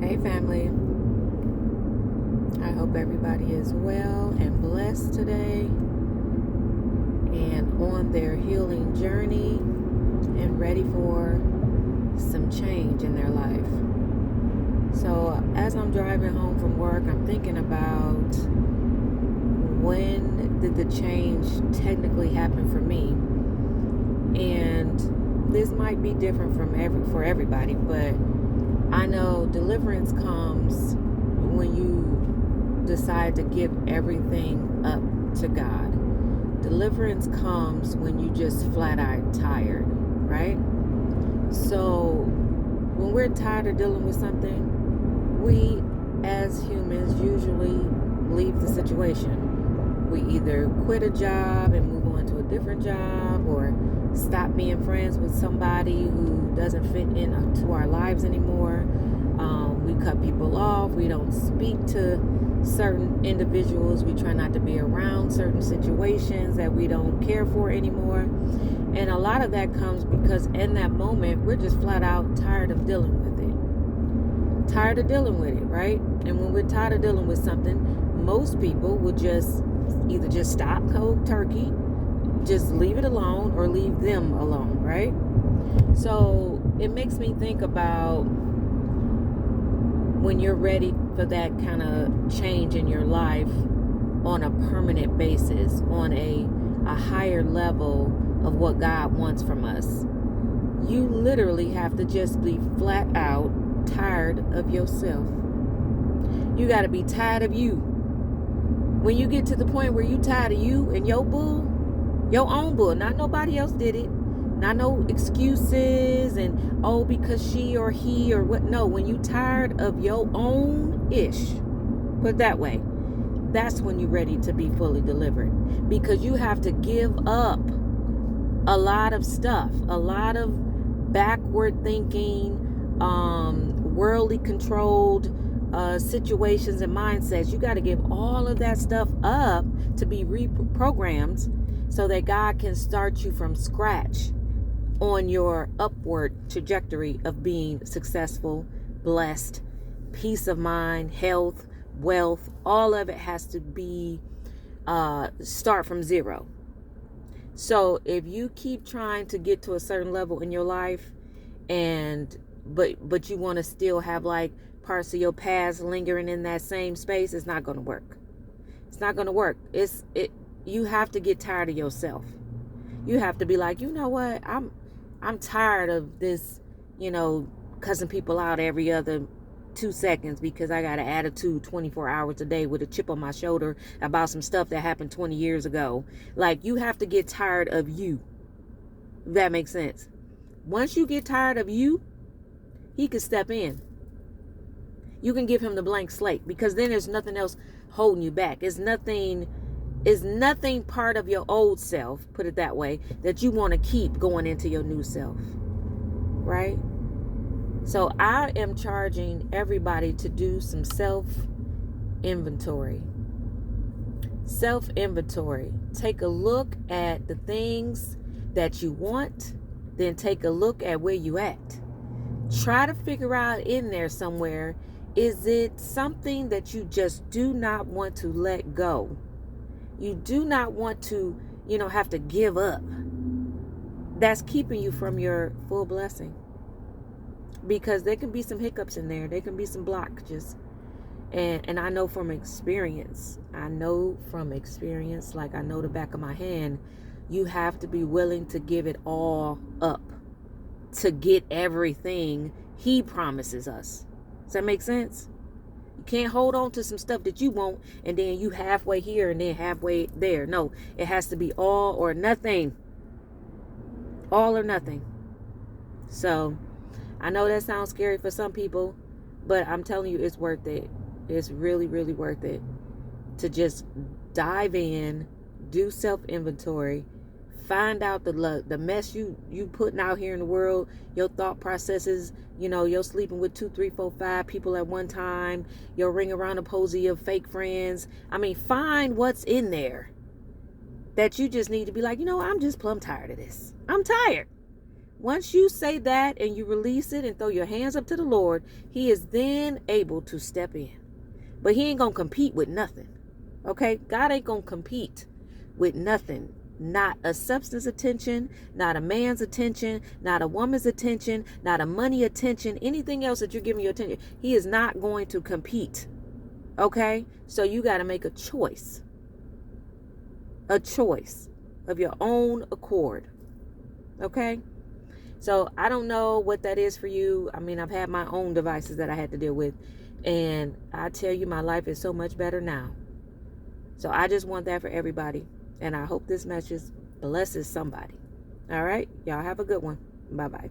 Hey family, I hope everybody is well and blessed today and on their healing journey and ready for some change in their life. So as I'm driving home from work, I'm thinking about when did the change technically happen for me? And this might be different for everybody, but I know deliverance comes when you decide to give everything up to God. Deliverance comes when you just flat out tired, right? So when we're tired of dealing with something, we as humans usually leave the situation. We either quit a job and move on to a different job, or stop being friends with somebody who doesn't fit into our lives anymore. We cut people off. We don't speak to certain individuals. We try not to be around certain situations that we don't care for anymore. And a lot of that comes because in that moment, we're just flat out tired of dealing with it. Tired of dealing with it, right? And when we're tired of dealing with something, most people will just either just stop cold turkey, just leave it alone, or leave them alone, right? So it makes me think about when you're ready for that kind of change in your life on a permanent basis, on a higher level of what God wants from us. You literally have to just be flat out tired of yourself. You got to be tired of you. When you get to the point where you tired of you and your bull, your own bull, not nobody else did it, not no excuses and because she or he or what. No, when you tired of your own ish, put it that way, that's when you're ready to be fully delivered, because you have to give up a lot of stuff, a lot of backward thinking, worldly controlled situations and mindsets. You got to give all of that stuff up to be reprogrammed, so that God can start you from scratch on your upward trajectory of being successful, blessed, peace of mind, health, wealth. All of it has to be start from zero. So if you keep trying to get to a certain level in your life, and but you want to still have like parts of your past lingering in that same space, it's not going to work. It's not going to work. You have to get tired of yourself. You have to be like, you know what? I'm tired of this, cussing people out every other 2 seconds because I got an attitude 24 hours a day with a chip on my shoulder about some stuff that happened 20 years ago. Like, you have to get tired of you. If that makes sense. Once you get tired of you, he can step in. You can give him the blank slate, because then there's nothing else holding you back. It's nothing part of your old self, put it that way, that you want to keep going into your new self, right? So I am charging everybody to do some self-inventory. Self-inventory. Take a look at the things that you want, then take a look at where you at. Try to figure out in there somewhere, is it something that you just do not want to let go? You do not want to, have to give up. That's keeping you from your full blessing. Because there can be some hiccups in there. There can be some blockages. And I know from experience, like I know the back of my hand, you have to be willing to give it all up to get everything he promises us. Does that make sense? You can't hold on to some stuff that you want and then you halfway here and then halfway there. No, it has to be all or nothing. All or nothing. So I know that sounds scary for some people, but I'm telling you, it's worth it. It's really, really worth it to just dive in, do self-inventory, find out the mess you putting out here in the world, your thought processes, you're sleeping with 2, 3, 4, 5 people at one time, your ring around a posy of fake friends. Find what's in there that you just need to be like, I'm just plumb tired of this. I'm tired. Once you say that and you release it and throw your hands up to the Lord, he is then able to step in. But he ain't going to compete with nothing. Okay? God ain't going to compete with nothing. Not a substance attention, not a man's attention, not a woman's attention, not a money attention, anything else that you're giving your attention. He is not going to compete. Okay? So you got to make a choice. A choice of your own accord. Okay? So I don't know what that is for you. I mean, I've had my own devices that I had to deal with. And I tell you, my life is so much better now. So I just want that for everybody. And I hope this message blesses somebody. All right? Y'all have a good one. Bye-bye.